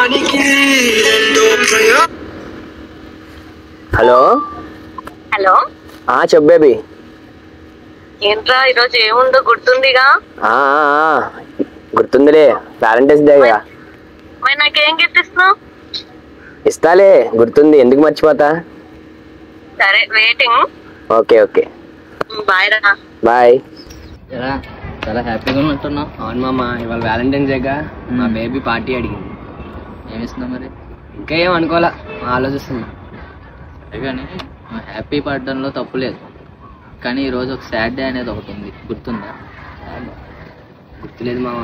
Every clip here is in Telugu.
హలో హలో చెప్పు బేబీ. ఏంట్రా ఈరోజు ఏముందో గుర్తుందిగా? గుర్తుందిలే, వ్యాలంటైన్స్ డేగా. మరి నాకేం గిఫ్ట్ ఇస్తున్నావు? ఇస్తాలే, గుర్తుంది, ఎందుకు మర్చిపోతా. సరే వెయిటింగ్. ఓకే ఓకే, బాయ్ రా. బాయ్. చాలా హ్యాపీగా ఉన్నట్టున్నావు. అవును మామ, ఇవాళ వ్యాలంటైన్స్ డేగా మా బేబీ పార్టీ అడిగింది. ఏమి ఇస్తున్నావు మరి? ఇంకా ఏం అనుకోవాలా, ఆలోచిస్తున్నా. కానీ హ్యాపీ పడడంలో తప్పు లేదు, కానీ ఈరోజు ఒక సాడ్ డే అనేది ఒకటి ఉంది, గుర్తుందా? గుర్తులేదు మామ.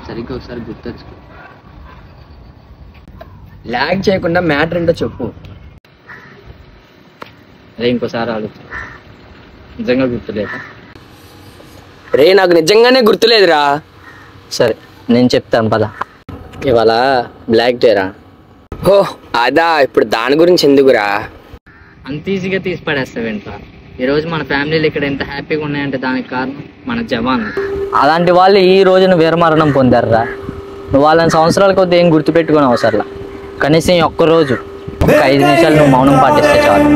సరిగ్గా ఒకసారి గుర్తొచ్చు. లాగ్ చేయకుండా మ్యాటర్ ఏంటో చెప్పు. అదే ఇంకోసారి ఆలోచన. నిజంగా గుర్తులేదా? రే, నాకు నిజంగానే గుర్తులేదురా. సరే నేను చెప్తాను పద. ఇవాళ బ్లాక్ డేరా. హో అదా, ఇప్పుడు దాని గురించి ఎందుకురా? అంత ఈజీగా తీసి పడేస్తావేంట్రా? ఈరోజు మన ఫ్యామిలీలు ఇక్కడ ఎంత హ్యాపీగా ఉన్నాయంటే దానికి కారణం మన జవాన్. అలాంటి వాళ్ళు ఈ రోజున వీరమరణం పొందారురా. నువ్వు వాళ్ళని సంవత్సరాల కొద్ది ఏం గుర్తుపెట్టుకునే అవసరంలా. కనీసం ఒక్కరోజు ఒక 5 నిమిషాలు నువ్వు మౌనం పాటిస్తే చాలు.